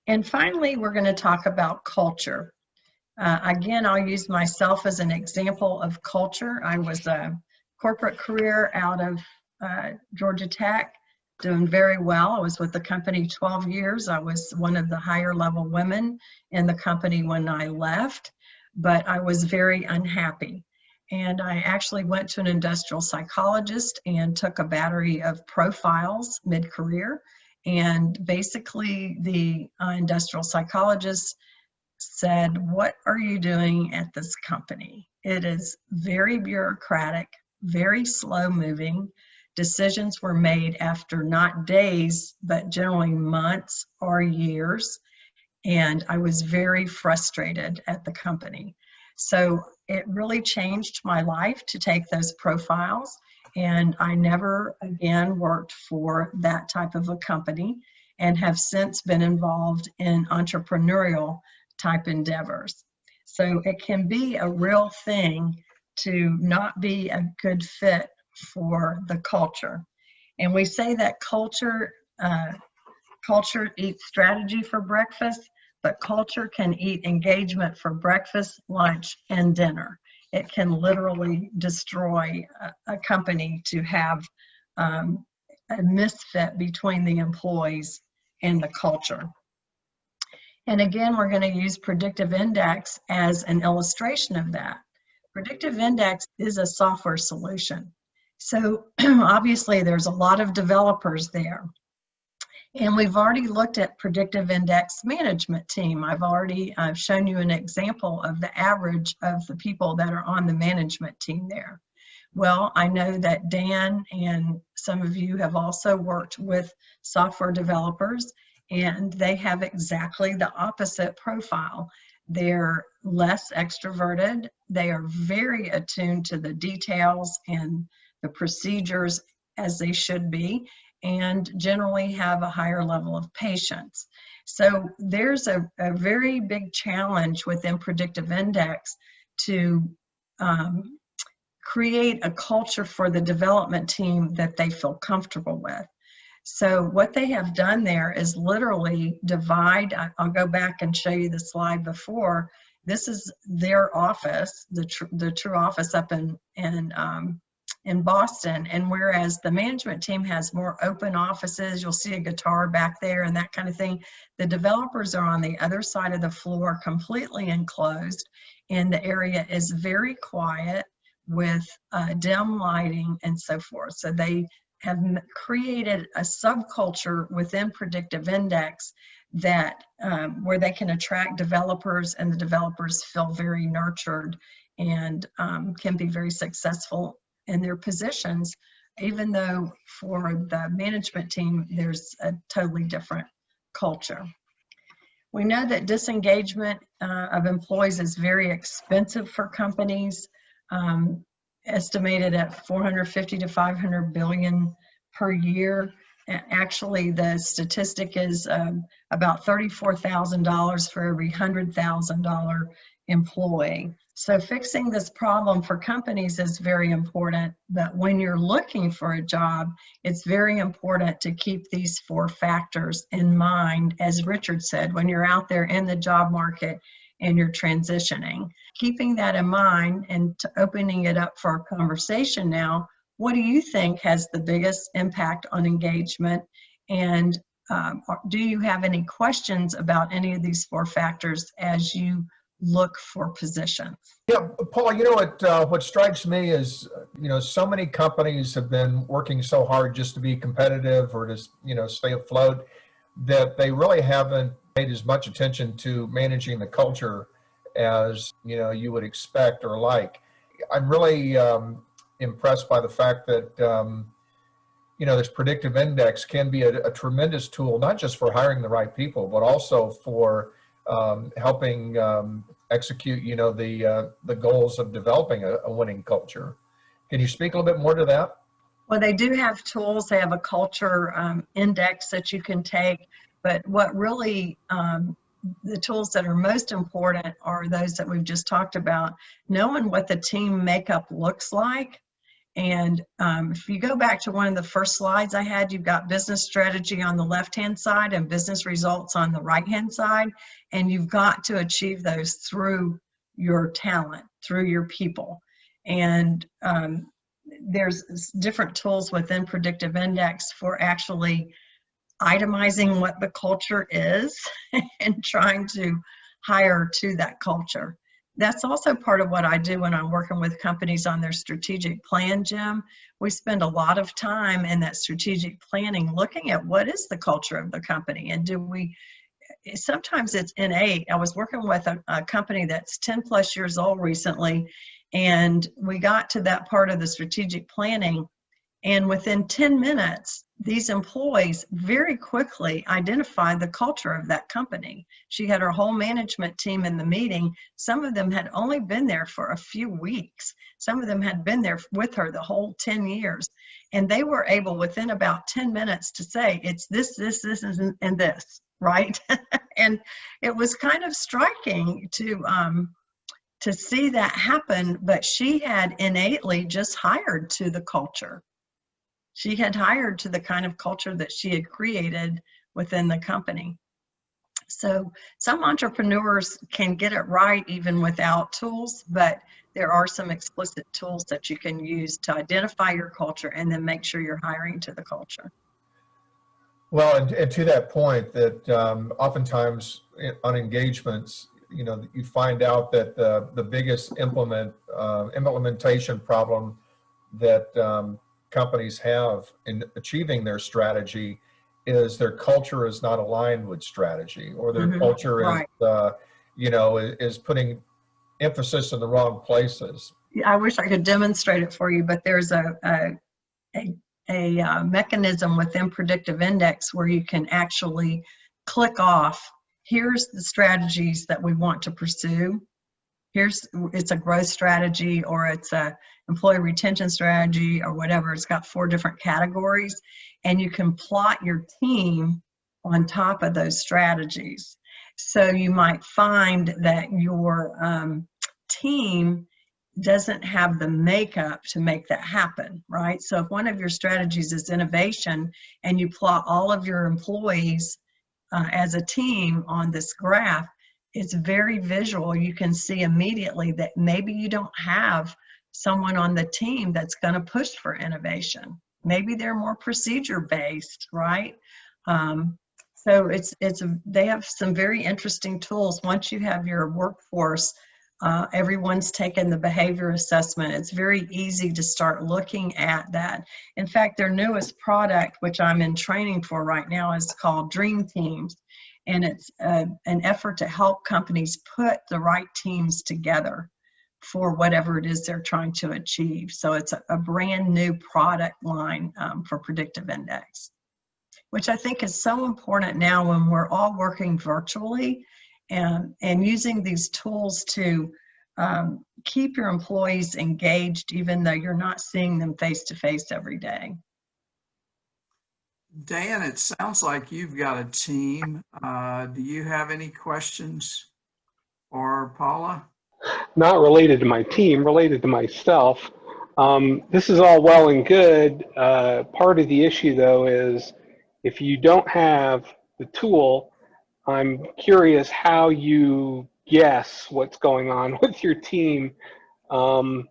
And finally, we're going to talk about culture. Again, I'll use myself as an example of culture. I was a corporate career out of Georgia Tech, doing very well. I was with the company 12 years. I was one of the higher level women in the company when I left, but I was very unhappy. And I actually went to an industrial psychologist and took a battery of profiles mid-career. And basically the industrial psychologist said, "What are you doing at this company? It is very bureaucratic, very slow moving. Decisions were made after not days, but generally months or years." And I was very frustrated at the company. So it really changed my life to take those profiles. And I never again worked for that type of a company and have since been involved in entrepreneurial type endeavors. So it can be a real thing to not be a good fit for the culture. And we say that culture eats strategy for breakfast, but culture can eat engagement for breakfast, lunch, and dinner. It can literally destroy a company to have a misfit between the employees and the culture. And again, we're going to use predictive index as an illustration of that. Predictive index is a software solution. So obviously there's a lot of developers there. And we've already looked at predictive index management team. I've shown you an example of the average of the people that are on the management team there. Well, I know that Dan and some of you have also worked with software developers, and they have exactly the opposite profile. They're less extroverted. They are very attuned to the details and the procedures as they should be, and generally have a higher level of patience. So there's a very big challenge within predictive index to create a culture for the development team that they feel comfortable with. So what they have done there is literally divide. I'll go back and show you the slide before. This is their office, the true office up in Boston. And whereas the management team has more open offices, you'll see a guitar back there and that kind of thing, the developers are on the other side of the floor, completely enclosed, and the area is very quiet with dim lighting and so forth. So they have created a subculture within predictive index that where they can attract developers, and the developers feel very nurtured and can be very successful in their positions, even though for the management team there's a totally different culture. We know that disengagement of employees is very expensive for companies, estimated at 450 to 500 billion per year. Actually, the statistic is about $34,000 for every $100,000 employee. So fixing this problem for companies is very important, but when you're looking for a job, it's very important to keep these 4 factors in mind. As Richard said, when you're out there in the job market and you're transitioning, keeping that in mind and opening it up for a conversation now, what do you think has the biggest impact on engagement? And do you have any questions about any of these 4 factors as you look for positions? Yeah, Paula, what strikes me is, so many companies have been working so hard just to be competitive or to, stay afloat, that they really haven't paid as much attention to managing the culture as, you would expect or like. I'm really impressed by the fact that, this predictive index can be a tremendous tool, not just for hiring the right people, but also for helping execute, the goals of developing a winning culture. Can you speak a little bit more to that? Well, they do have tools. They have a culture index that you can take, but what really the tools that are most important are those that we've just talked about. Knowing what the team makeup looks like And if you go back to one of the first slides I had, you've got business strategy on the left-hand side and business results on the right-hand side. And you've got to achieve those through your talent, through your people. And there's different tools within Predictive Index for actually itemizing what the culture is and trying to hire to that culture. That's also part of what I do when I'm working with companies on their strategic plan, Jim. We spend a lot of time in that strategic planning looking at what is the culture of the company, and sometimes it's innate. I was working with a company that's 10 plus years old recently, and we got to that part of the strategic planning, and within 10 minutes, these employees very quickly identified the culture of that company. She had her whole management team in the meeting. Some of them had only been there for a few weeks. Some of them had been there with her the whole 10 years. And they were able, within about 10 minutes, to say, it's this, and this, right? And it was kind of striking to see that happen, but she had innately just hired to the culture. She had hired to the kind of culture that she had created within the company. So some entrepreneurs can get it right even without tools, but there are some explicit tools that you can use to identify your culture and then make sure you're hiring to the culture. Well, and to that point, that oftentimes on engagements, you find out that the biggest implementation problem that companies have in achieving their strategy is their culture is not aligned with strategy, or their culture right. is putting emphasis in the wrong places. I wish I could demonstrate it for you, but there's a mechanism within Predictive Index where you can actually click off, here's the strategies that we want to pursue. It's a growth strategy, or it's a employee retention strategy, or whatever. It's got 4 different categories, and you can plot your team on top of those strategies. So you might find that your team doesn't have the makeup to make that happen, right? So if one of your strategies is innovation and you plot all of your employees as a team on this graph, it's very visual. You can see immediately that maybe you don't have someone on the team that's going to push for innovation. Maybe they're more procedure based, right? So they have some very interesting tools. Once you have your workforce, everyone's taken the behavior assessment. It's very easy to start looking at that. In fact, their newest product, which I'm in training for right now, is called Dream Teams. And it's an effort to help companies put the right teams together for whatever it is they're trying to achieve. So it's a brand new product line for Predictive Index, which I think is so important now when we're all working virtually, and using these tools to keep your employees engaged even though you're not seeing them face to face every day. Dan, it sounds like you've got a team. Do you have any questions for Paula? Not related to my team, related to myself. This is all well and good. Part of the issue, though, is if you don't have the tool, I'm curious how you guess what's going on with your team. I'm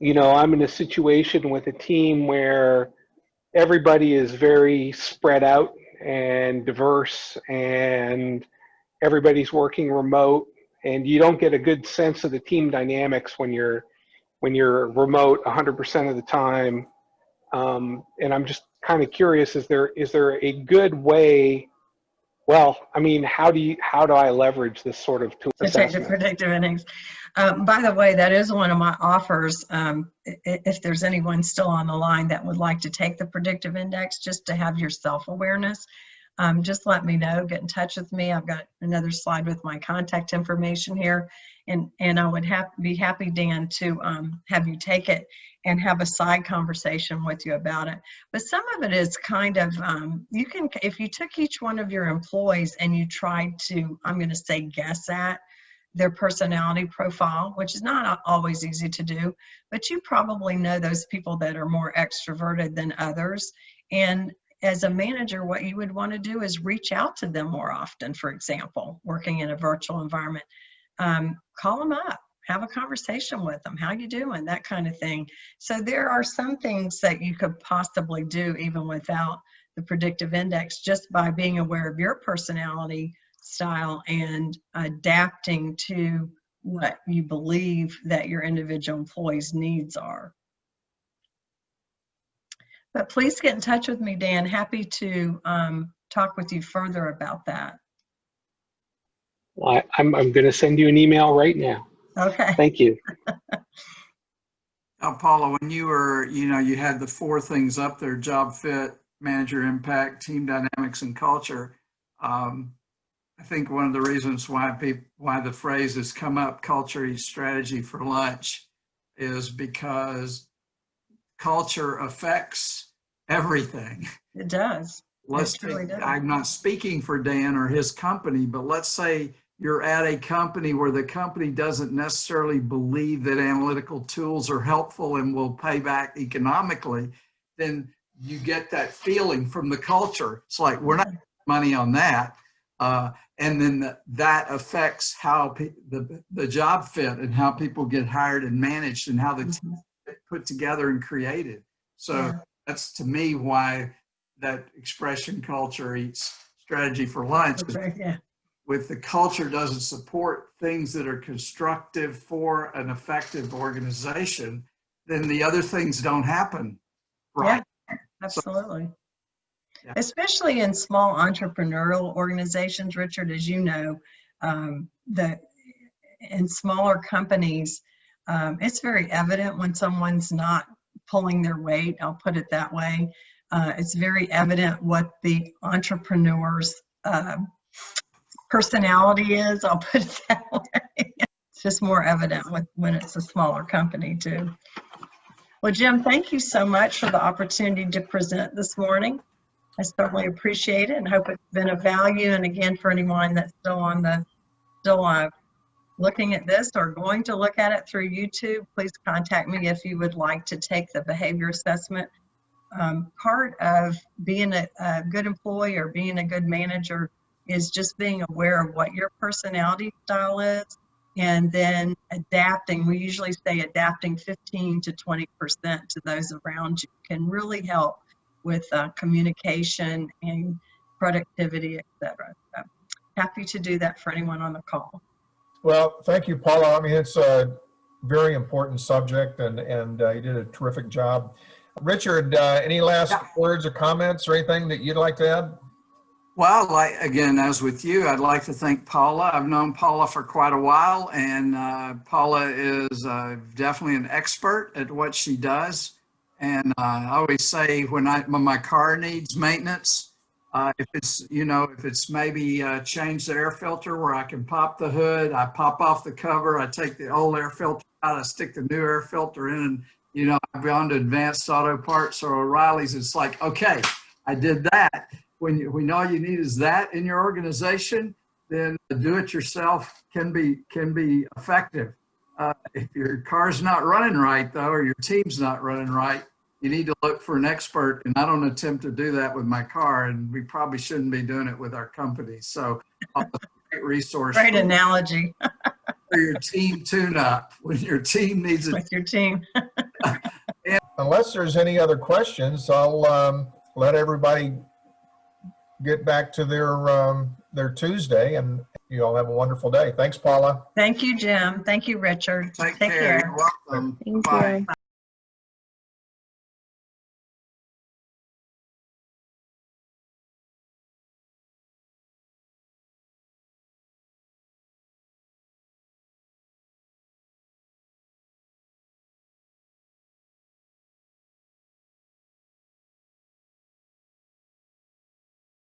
in a situation with a team where everybody is very spread out and diverse, and everybody's working remote, and you don't get a good sense of the team dynamics when you're remote 100% of the time. And I'm just kind of curious, is there a good way? Well, I mean, how do I leverage this sort of tool to take the Predictive Index? By the way, that is one of my offers. If there's anyone still on the line that would like to take the Predictive Index just to have your self-awareness, just let me know. Get in touch with me. I've got another slide with my contact information here, and I would be happy, Dan, to have you take it and have a side conversation with you about it. But some of it is kind of, if you took each one of your employees and you tried to, I'm going to say, guess at their personality profile, which is not always easy to do, but you probably know those people that are more extroverted than others. And as a manager, what you would want to do is reach out to them more often. For example, working in a virtual environment, call them up, have a conversation with them. How you doing? That kind of thing. So there are some things that you could possibly do even without the predictive index, just by being aware of your personality style and adapting to what you believe that your individual employees' needs are. But please get in touch with me, Dan. Happy to talk with you further about that. Well, I'm going to send you an email right now. Okay. Thank you. Now, Paula, when you were, you had the 4 things up there: job fit, manager impact, team dynamics, and culture. I think one of the reasons why the phrase has come up, culture eats strategy for lunch, is because culture affects everything. It does. Let's really does. I'm not speaking for Dan or his company, but let's say you're at a company where the company doesn't necessarily believe that analytical tools are helpful and will pay back economically, then you get that feeling from the culture. It's like, we're not making money on that. And then that affects how the job fit and how people get hired and managed and how the team get put together and created. So that's, to me, why that expression, culture eats strategy for lunch. Okay, yeah. With the culture doesn't support things that are constructive for an effective organization, then the other things don't happen. Right. Yeah, absolutely. Yeah. Especially in small entrepreneurial organizations, Richard, as you know, in smaller companies, it's very evident when someone's not pulling their weight. I'll put it that way. It's very evident what the entrepreneur's personality is. I'll put it that way. It's just more evident when it's a smaller company too. Well, Jim, thank you so much for the opportunity to present this morning. I certainly appreciate it and hope it's been of value. And again, for anyone that's still looking at this or going to look at it through YouTube, please contact me if you would like to take the behavior assessment. Part of being a good employee or being a good manager is just being aware of what your personality style is, and then adapting. We usually say adapting 15 to 20% to those around you can really help with communication and productivity, etc. So happy to do that for anyone on the call. Well, thank you, Paula. I mean, it's a very important subject, and you did a terrific job. Richard, any last words or comments or anything that you'd like to add? Well, again, as with you, I'd like to thank Paula. I've known Paula for quite a while, and Paula is definitely an expert at what she does. And I always say when my car needs maintenance, if it's maybe change the air filter where I can pop the hood, I pop off the cover, I take the old air filter out, I stick the new air filter in, and I've gone to Advanced Auto Parts or O'Reilly's. It's like, okay, I did that. When we know all you need is that in your organization, then do-it-yourself can be effective. If your car's not running right, though, or your team's not running right, you need to look for an expert. And I don't attempt to do that with my car, and we probably shouldn't be doing it with our company. So, a great resource. Great analogy. For your team tune-up when your team needs it. With your team. Unless there's any other questions, I'll let everybody get back to their Tuesday, and you all have a wonderful day. Thanks, Paula. Thank you, Jim. Thank you, Richard. Take care. You're welcome. Thank Bye. you.